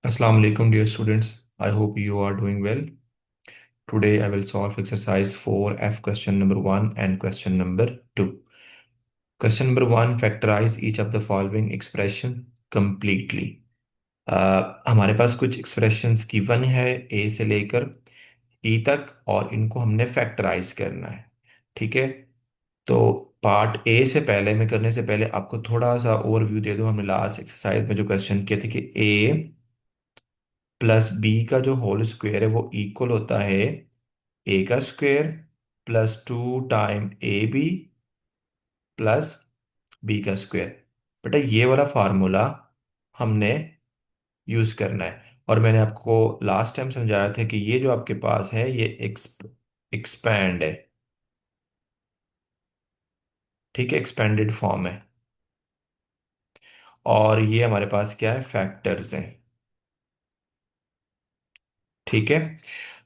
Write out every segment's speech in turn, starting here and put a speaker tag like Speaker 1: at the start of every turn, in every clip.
Speaker 1: Assalamu alaikum, dear students. I hope you are doing well. Today I will solve exercise 4F question number 1 and question number 2. Question number 1, factorize each of the following expression completely. हमारे पास कुछ expressions given है A से लेकर E तक और इनको हमने factorize करना है। ठीक है। तो पार्ट ए से पहले मैं करने से पहले आपको थोड़ा सा ओवरव्यू दे दूं। हमने लास्ट एक्सरसाइज में जो क्वेश्चन किए थे कि ए प्लस बी का जो होल स्क्वायर है वो इक्वल होता है ए का square plus 2 time A B plus B का स्क्वायर। बेटा ये वाला फार्मूला हमने यूज करना है और मैंने आपको लास्ट टाइम समझाया था कि ये जो आपके पास है ये एक्सपैंड है। ठीक है, एक्सपेंडेड फॉर्म है और ये हमारे पास क्या है, फैक्टर्स हैं। ठीक है।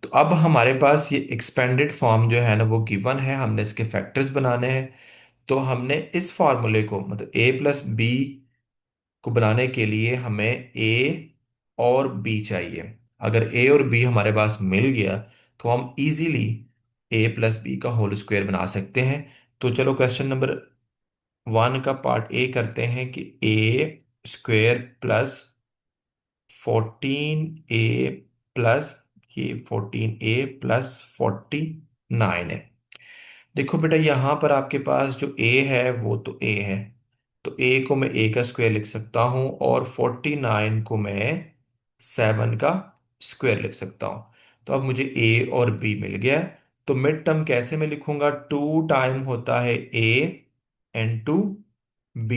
Speaker 1: तो अब हमारे पास ये एक्सपेंडेड फॉर्म जो है ना वो गिवन है, हमने इसके फैक्टर्स बनाने हैं। तो हमने इस फॉर्मूले को मतलब ए प्लस बी को बनाने के लिए हमें ए और बी चाहिए। अगर ए और बी हमारे पास मिल गया तो हम इजीली ए प्लस बी का होल स्क्वायर बना सकते हैं। तो चलो क्वेश्चन नंबर 1 का पार्ट ए करते हैं कि ए स्क्वायर प्लस 14 ए प्लस ये 14 ए प्लस 49 है। देखो बेटा यहाँ पर आपके पास जो a है वो तो a है, तो a को मैं a का स्क्वायर लिख सकता हूँ और 49 को मैं 7 का स्क्वायर लिख सकता हूँ। तो अब मुझे a और b मिल गया है। तो मिड टर्म कैसे मैं लिखूंगा, 2 टाइम होता है a and two b।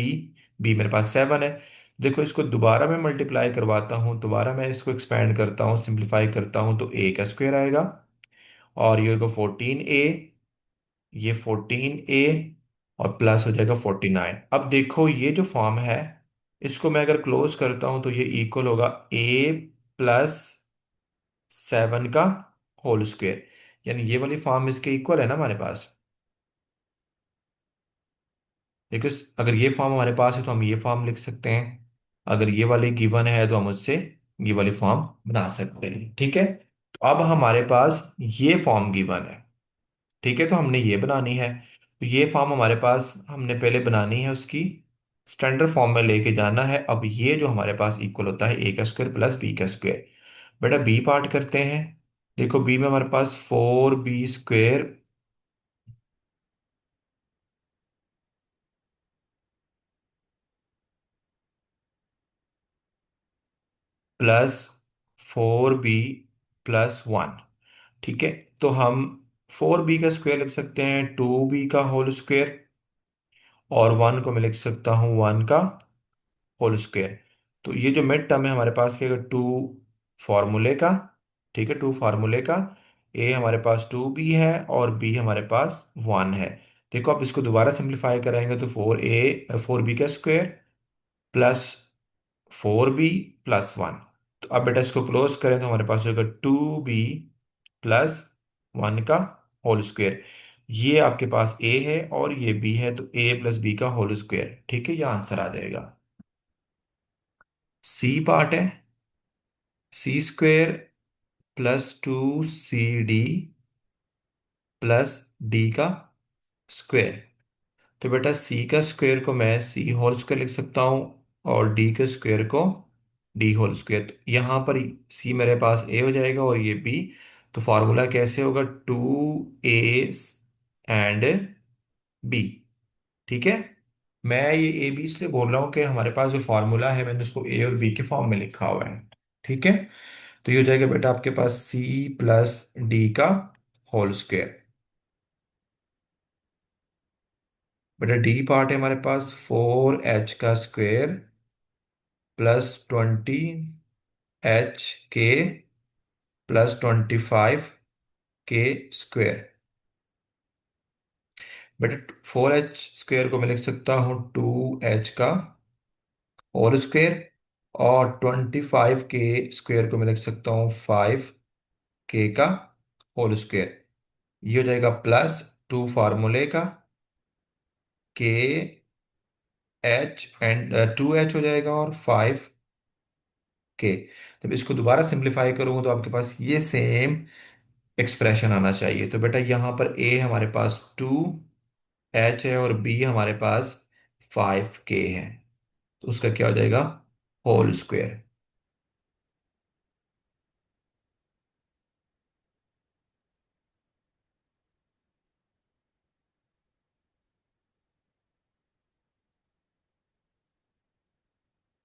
Speaker 1: b मेरे पास 7 है। देखो इसको दोबारा मैं मल्टीप्लाई करवाता हूँ, दोबारा मैं इसको एक्सपेंड करता हूँ, सिंप्लीफाई करता हूँ तो a का स्क्वायर आएगा और ये होगा 14a, ये 14a और प्लस हो जाएगा 49। अब देखो ये जो फॉर्म है इसको मैं अगर क्लोज करता हूं तो ये इक्वल होगा a प्लस 7 का होल स्क्वायर। यानी ये वाली फॉर्म इसके इक्वल है ना हमारे पास। देखो अगर ये फॉर्म हमारे पास है तो हम ये फॉर्म लिख सकते हैं, अगर ये वाली गिवन है तो हम उससे ये वाली फॉर्म बना सकते हैं। ठीक है। तो अब हमारे पास ये फॉर्म गिवन है। ठीक है, तो हमने ये बनानी है। तो ये फॉर्म हमारे पास हमने पहले बनानी है, उसकी स्टैंडर्ड फॉर्म में लेके जाना है। अब ये जो हमारे पास इक्वल होता है ए का स्क्वायर प्लस बी का स्क्वायर। बेटा बी पार्ट करते हैं। देखो बी में हमारे पास 4b square plus 4b plus 1। ठीक है। तो हम 4b का स्क्वायर लिख सकते हैं 2b का होल स्क्वायर और 1 को मैं लिख सकता हूँ 1 का होल स्क्वायर। तो ये जो मिड टर्म है हमारे पास क्या, टू फार्मूले का। ठीक है, टू फार्मूले का। ए हमारे पास 2b है और बी हमारे पास 1 है। देखो आप इसको दोबारा सिंप्लीफाई कराएंगे तो 4b का स्क्वायर प्लस 4b प्लस 1। तो अब बेटा इसको क्लोज करें तो हमारे पास होगा 2b प्लस 1 का होल स्क्वायर। ये आपके पास a है और ये b है, तो a प्लस बी का होल स्क्वायर। ठीक है, ये आंसर आ जाएगा। सी पार्ट है, C square plus 2cd plus D का स्क्वायर। तो बेटा सी का स्क्वायर को मैं सी होल स्क्वायर लिख सकता हूँ और डी के स्क्वायर को डी होल स्क्वायर। तो यहाँ पर सी मेरे पास ए हो जाएगा और ये बी। तो फार्मूला कैसे होगा, 2a एंड बी। ठीक है। मैं ये ए बी इसलिए बोल रहा हूँ कि हमारे पास जो फार्मूला है मैंने उसको ए और बी के फॉर्म में लिखा हुआ है। ठीक है। तो ये हो जाएगा बेटा आपके पास सी प्लस डी का होल स्क्वायर। बेटा डी पार्ट है हमारे पास 4h का स्क्वायर प्लस 20h के प्लस 25 के स्क्वायर। बेटा 4h स्क्वायर को मैं लिख सकता हूँ 2h का होल स्क्वायर और 25 के स्क्वायर को मैं लिख सकता हूँ 5 के का होल स्क्वायर। ये हो जाएगा प्लस टू फार्मूले का के एच एंड 2h हो जाएगा और 5 के। जब इसको दोबारा सिंप्लीफाई करूंगा तो आपके पास ये सेम एक्सप्रेशन आना चाहिए। तो बेटा यहाँ पर ए हमारे पास 2h है और बी हमारे पास 5k है। तो उसका क्या हो जाएगा, होल स्क्वायर।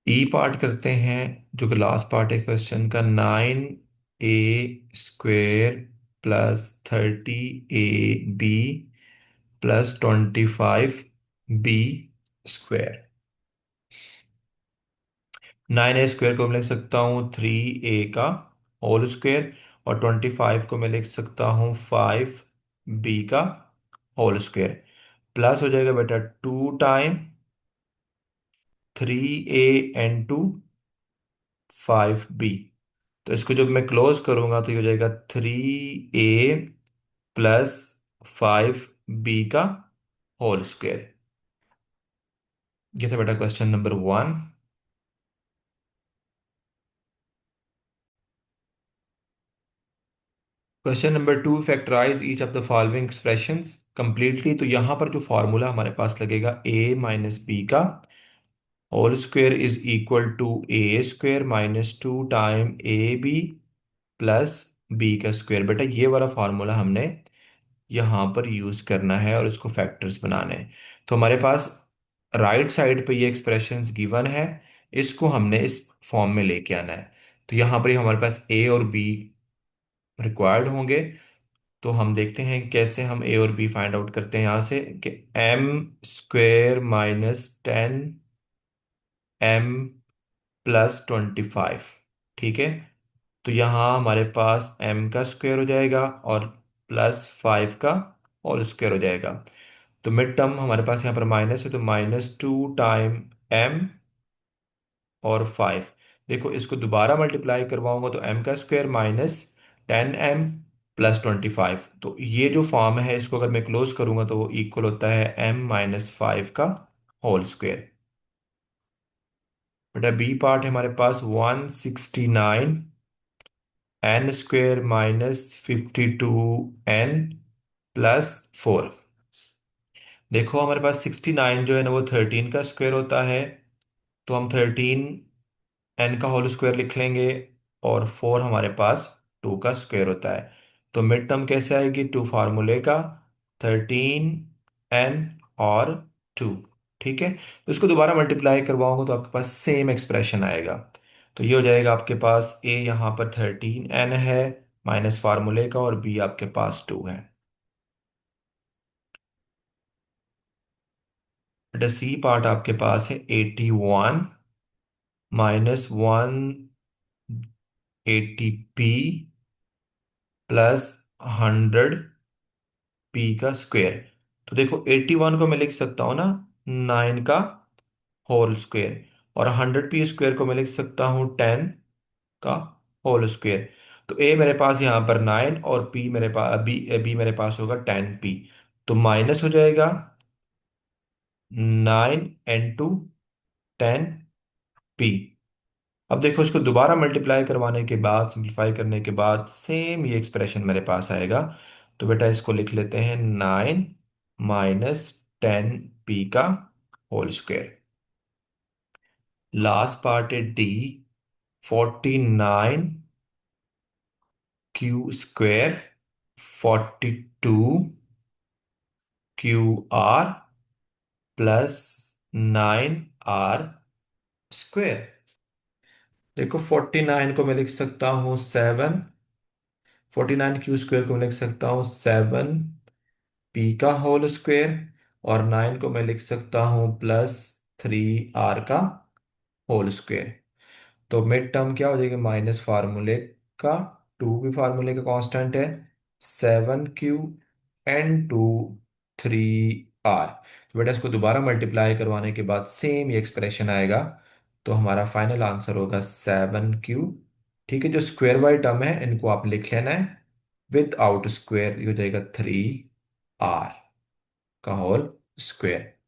Speaker 1: ई पार्ट करते हैं, जो कि लास्ट पार्ट है क्वेश्चन का। 9a² + 30ab + 25b²। 9a² को मैं लिख सकता हूँ 3a का होल स्क्वायर, और 25 को मैं लिख सकता हूँ 5b का होल स्क्वायर। प्लस हो जाएगा बेटा 2 टाइम 3a × 5b। तो इसको जब मैं क्लोज करूंगा तो ये हो जाएगा 3a + 5b का होल स्क्वायर। ये था बेटा question number 1। Question number 2, factorise each of the following expressions completely. तो यहाँ पर जो फॉर्मूला हमारे पास लगेगा a - b का whole square is equal to a² - 2 time ab plus b का स्क्वायर। बेटा ये वाला फॉर्मूला हमने यहाँ पर यूज करना है और इसको फैक्टर्स बनाने हैं। तो हमारे पास राइट साइड पे ये एक्सप्रेशंस गिवन है, इसको हमने इस फॉर्म में लेके आना है। तो यहाँ पर हमारे पास a और b रिक्वायर्ड होंगे। तो हम देखते हैं कि कैसे हम ए और बी फाइंड आउट करते हैं यहाँ से, कि m² - 10m + 25। ठीक है। तो यहाँ हमारे पास m का स्क्वायर हो जाएगा और +5 का होल स्क्वायर हो जाएगा। तो मिड टर्म हमारे पास यहाँ पर माइनस है, तो -2 टाइम m और 5। देखो इसको दोबारा मल्टीप्लाई करवाऊंगा तो m² -10m + 25। तो ये जो फॉर्म है इसको अगर मैं क्लोज करूंगा तो वो इक्वल होता है m - 5 का होल स्क्वायर। बेटा बी पार्ट है हमारे पास 169n² - 52n + 4। देखो हमारे पास 69 जो है ना वो 13 का स्क्वायर होता है, तो हम 13 n का होल स्क्वायर लिख लेंगे, और 4 हमारे पास 2 का स्क्वायर होता है। तो मिड टर्म कैसे आएगी, 2 फार्मूले का 13n और 2। ठीक है। तो इसको दोबारा मल्टीप्लाई करवाऊंगा तो आपके पास सेम एक्सप्रेशन आएगा। तो ये हो जाएगा आपके पास a यहाँ पर 13n है माइनस फार्मूले का, और b आपके पास 2 है। बेटा सी पार्ट आपके पास है 81 -180p +100p का स्क्वायर। तो देखो 81 को मैं लिख सकता हूँ ना 9 का होल स्क्वायर, और 100p² को मैं लिख सकता हूँ 10 का होल स्क्वायर। तो ए मेरे पास यहाँ पर 9 और पी मेरे पास बी मेरे पास होगा 10p। तो माइनस हो जाएगा 9 × 10p। अब देखो इसको दोबारा मल्टीप्लाई करवाने के बाद, सिंप्लीफाई करने के बाद सेम ये एक्सप्रेशन मेरे पास आएगा। तो बेटा इसको लिख लेते हैं 9 - 10p का होल स्क्वायर। लास्ट पार्ट है डी, 49q² 42qr +9r²। देखो 49 को मैं लिख सकता हूँ 7, 49q² को मैं लिख सकता हूँ 7p का होल स्क्वायर, और 9 को मैं लिख सकता हूँ +3r का होल स्क्वायर। तो मिड टर्म क्या हो जाएगा, माइनस फार्मूले का, 2 भी फार्मूले का कांस्टेंट है, 7q × 2 3r। तो बेटा इसको दोबारा मल्टीप्लाई करवाने के बाद सेम ये एक्सप्रेशन आएगा। तो हमारा फाइनल आंसर होगा 7q। ठीक है, जो स्क्वायर बाय टर्म है इनको आप लिख लेना है, विद आउट स्क्वायर हो जाएगा 3r का होल स्क्वायर।